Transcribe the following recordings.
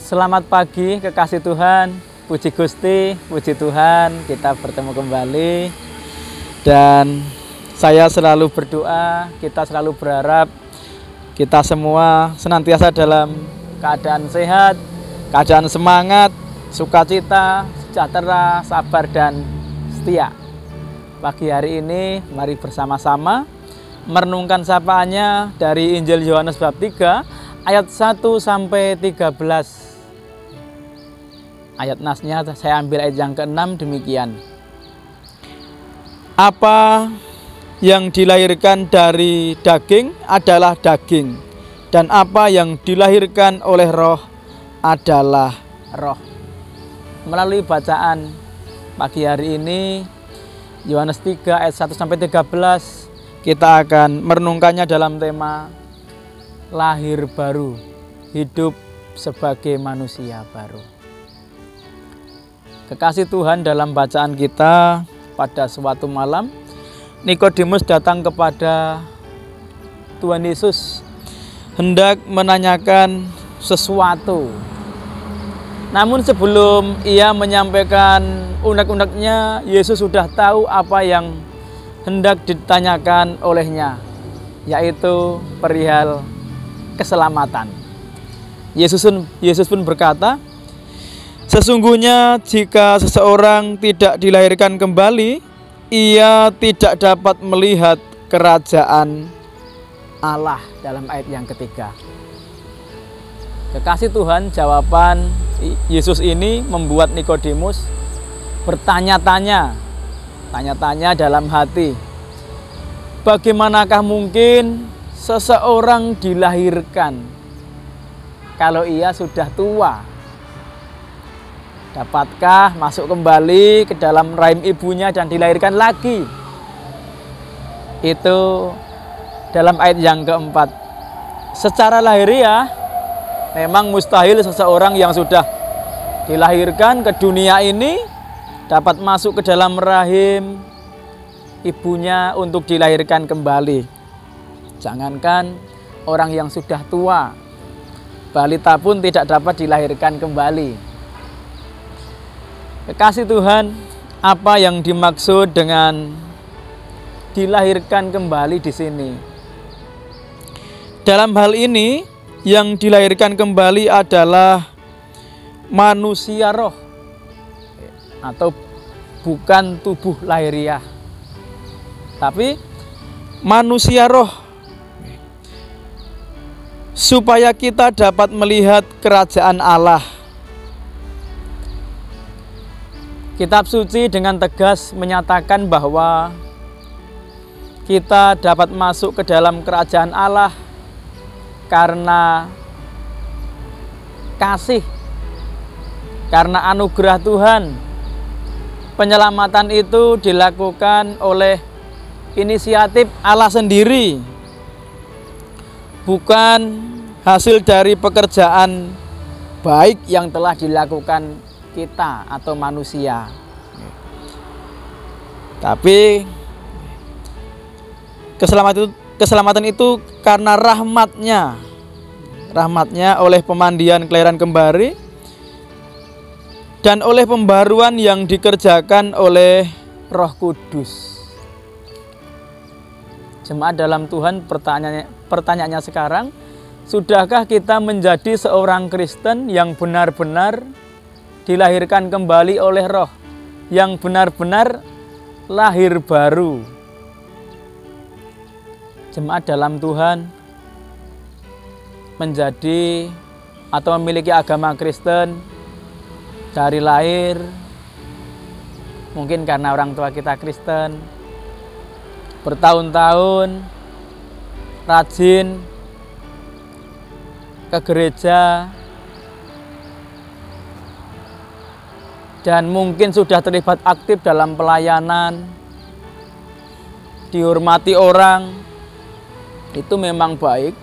Selamat pagi kekasih Tuhan, puji Gusti, puji Tuhan, kita bertemu kembali. Dan saya selalu berdoa, kita selalu berharap kita semua senantiasa dalam keadaan sehat, keadaan semangat, sukacita, sejahtera, sabar, dan setia. Pagi hari ini mari bersama-sama merenungkan sapaannya dari Injil Yohanes bab 3 ayat 1 sampai 13. Ayat nasnya saya ambil ayat yang ke-6 demikian. Apa yang dilahirkan dari daging adalah daging, dan apa yang dilahirkan oleh roh adalah roh. Melalui bacaan pagi hari ini Yohanes 3 ayat 1 sampai 13, kita akan merenungkannya dalam tema lahir baru, hidup sebagai manusia baru. Kekasih Tuhan, dalam bacaan kita pada suatu malam, Nikodemus datang kepada Tuhan Yesus hendak menanyakan sesuatu. Namun sebelum ia menyampaikan unek-uneknya, Yesus sudah tahu apa yang hendak ditanyakan olehnya, yaitu perihal keselamatan. Yesus pun berkata, sesungguhnya jika seseorang tidak dilahirkan kembali, ia tidak dapat melihat kerajaan Allah, dalam ayat yang ketiga. Kekasih Tuhan, jawaban Yesus ini membuat Nikodemus bertanya-tanya dalam hati. Bagaimanakah mungkin seseorang dilahirkan kalau ia sudah tua? Dapatkah masuk kembali ke dalam rahim ibunya dan dilahirkan lagi? Itu dalam ayat yang keempat. Secara lahiriah memang mustahil seseorang yang sudah dilahirkan ke dunia ini dapat masuk ke dalam rahim ibunya untuk dilahirkan kembali. Jangankan orang yang sudah tua, balita pun tidak dapat dilahirkan kembali. Kekasih Tuhan, apa yang dimaksud dengan dilahirkan kembali di sini? Dalam hal ini, yang dilahirkan kembali adalah manusia roh, atau bukan tubuh lahiriah, tapi manusia roh, supaya kita dapat melihat kerajaan Allah. Kitab suci dengan tegas menyatakan bahwa kita dapat masuk ke dalam kerajaan Allah karena kasih, karena anugerah Tuhan. Penyelamatan itu dilakukan oleh inisiatif Allah sendiri, bukan hasil dari pekerjaan baik yang telah dilakukan kita atau manusia. Tapi keselamatan itu karena rahmatnya oleh pemandian kelahiran kembali dan oleh pembaruan yang dikerjakan oleh Roh Kudus. Jemaat dalam Tuhan, pertanyaannya sekarang, sudahkah kita menjadi seorang Kristen yang benar-benar dilahirkan kembali oleh Roh, yang benar-benar lahir baru? Jemaat dalam Tuhan, menjadi atau memiliki agama Kristen dari lahir, mungkin karena orang tua kita Kristen, bertahun-tahun rajin ke gereja, dan mungkin sudah terlibat aktif dalam pelayanan, dihormati orang, itu memang baik.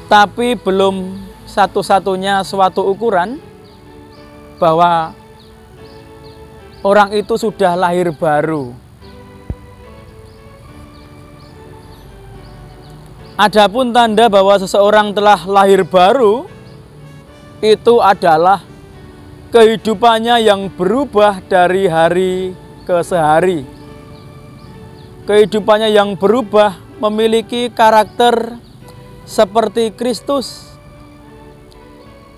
Tapi belum satu-satunya suatu ukuran bahwa orang itu sudah lahir baru. Adapun tanda bahwa seseorang telah lahir baru itu adalah kehidupannya yang berubah dari hari ke sehari. Kehidupannya yang berubah memiliki karakter seperti Kristus.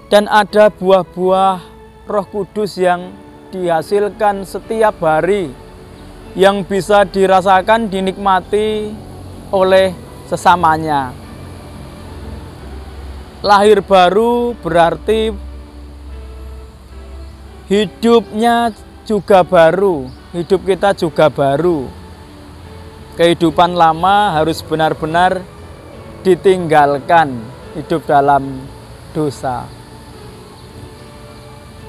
Dan ada buah-buah Roh Kudus yang dihasilkan setiap hari, yang bisa dirasakan, dinikmati oleh sesamanya. Lahir baru berarti hidupnya juga baru, hidup kita juga baru. Kehidupan lama harus benar-benar ditinggalkan, hidup dalam dosa.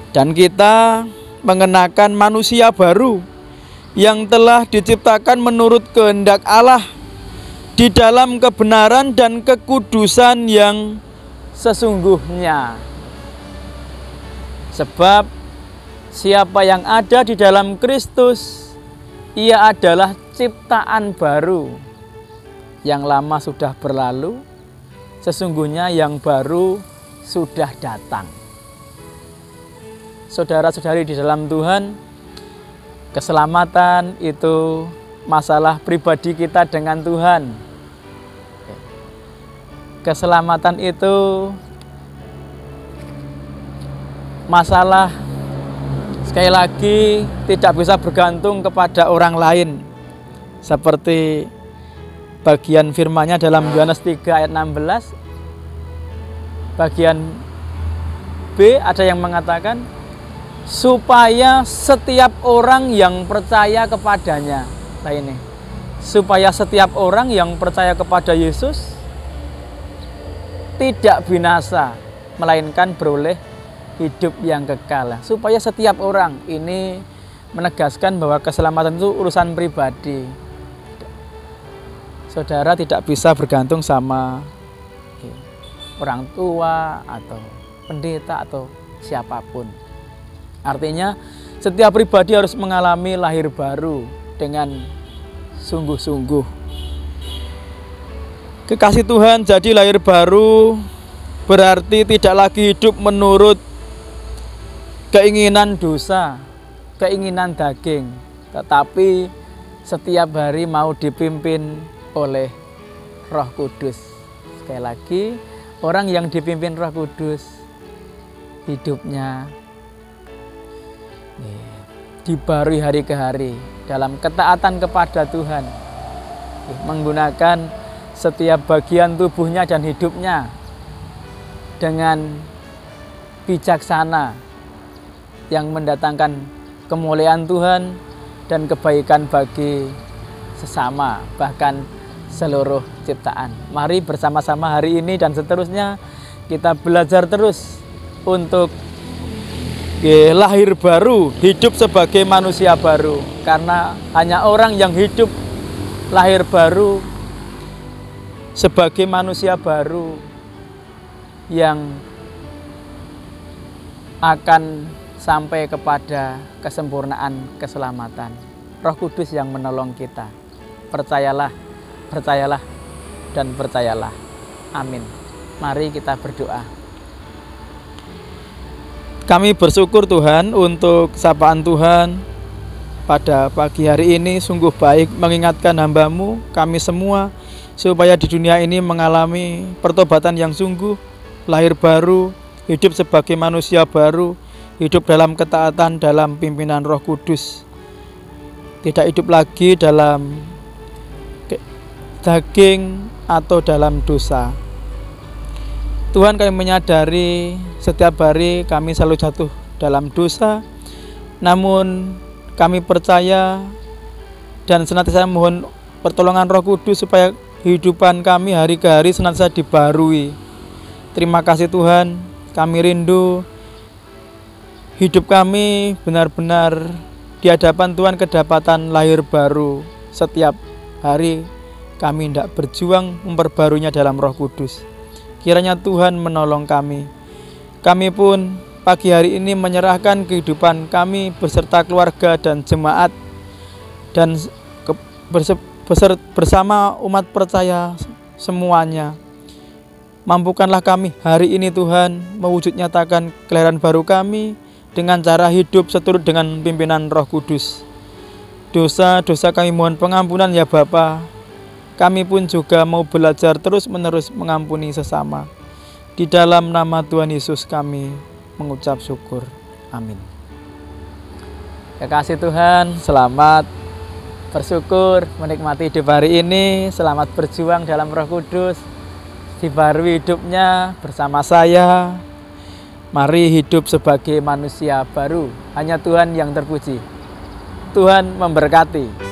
Dan kita mengenakan manusia baru yang telah diciptakan menurut kehendak Allah di dalam kebenaran dan kekudusan yang sesungguhnya. Sebab siapa yang ada di dalam Kristus, ia adalah ciptaan baru. Yang lama sudah berlalu, sesungguhnya yang baru sudah datang. Saudara-saudari di dalam Tuhan, keselamatan itu masalah pribadi kita dengan Tuhan. Keselamatan itu masalah, sekali lagi, tidak bisa bergantung kepada orang lain. Seperti bagian firman-Nya dalam Yohanes 3 ayat 16, bagian B ada yang mengatakan, supaya setiap orang yang percaya kepadanya. Nah ini, supaya setiap orang yang percaya kepada Yesus tidak binasa, melainkan beroleh hidup yang kekal. Supaya setiap orang, ini menegaskan bahwa keselamatan itu urusan pribadi. Saudara tidak bisa bergantung sama orang tua atau pendeta atau siapapun. Artinya setiap pribadi harus mengalami lahir baru dengan sungguh-sungguh. Kekasih Tuhan, jadi lahir baru berarti tidak lagi hidup menurut keinginan dosa, keinginan daging, tetapi setiap hari mau dipimpin oleh Roh Kudus. Sekali lagi, orang yang dipimpin Roh Kudus hidupnya dibarui hari ke hari dalam ketaatan kepada Tuhan, menggunakan setiap bagian tubuhnya dan hidupnya dengan bijaksana yang mendatangkan kemuliaan Tuhan dan kebaikan bagi sesama, bahkan seluruh ciptaan. Mari bersama-sama hari ini dan seterusnya kita belajar terus untuk lahir baru, hidup sebagai manusia baru. Karena hanya orang yang hidup lahir baru sebagai manusia baru yang akan sampai kepada kesempurnaan keselamatan. Roh Kudus yang menolong kita. Percayalah, percayalah, dan percayalah. Amin. Mari kita berdoa. Kami bersyukur Tuhan untuk sapaan Tuhan pada pagi hari ini. Sungguh baik mengingatkan hamba-Mu, kami semua, supaya di dunia ini mengalami pertobatan yang sungguh, lahir baru, hidup sebagai manusia baru, hidup dalam ketaatan dalam pimpinan Roh Kudus. Tidak hidup lagi dalam daging atau dalam dosa. Tuhan, kami menyadari setiap hari kami selalu jatuh dalam dosa, namun kami percaya dan senantiasa mohon pertolongan Roh Kudus supaya kehidupan kami hari ke hari senantiasa dibarui. Terima kasih Tuhan, kami rindu hidup kami benar-benar di hadapan Tuhan kedapatan lahir baru. Setiap hari kami hendak berjuang memperbarunya dalam Roh Kudus. Kiranya Tuhan menolong kami. Kami pun pagi hari ini menyerahkan kehidupan kami beserta keluarga dan jemaat dan bersama umat percaya semuanya. Mampukanlah kami hari ini Tuhan mewujud nyatakan kelahiran baru kami dengan cara hidup seturut dengan pimpinan Roh Kudus. Dosa-dosa kami mohon pengampunan ya Bapa. Kami pun juga mau belajar terus-menerus mengampuni sesama. Di dalam nama Tuhan Yesus kami mengucap syukur. Amin. Kekasih Tuhan, selamat bersyukur menikmati hidup hari ini. Selamat berjuang dalam Roh Kudus. Dibarui hidupnya bersama saya. Mari hidup sebagai manusia baru. Hanya Tuhan yang terpuji. Tuhan memberkati.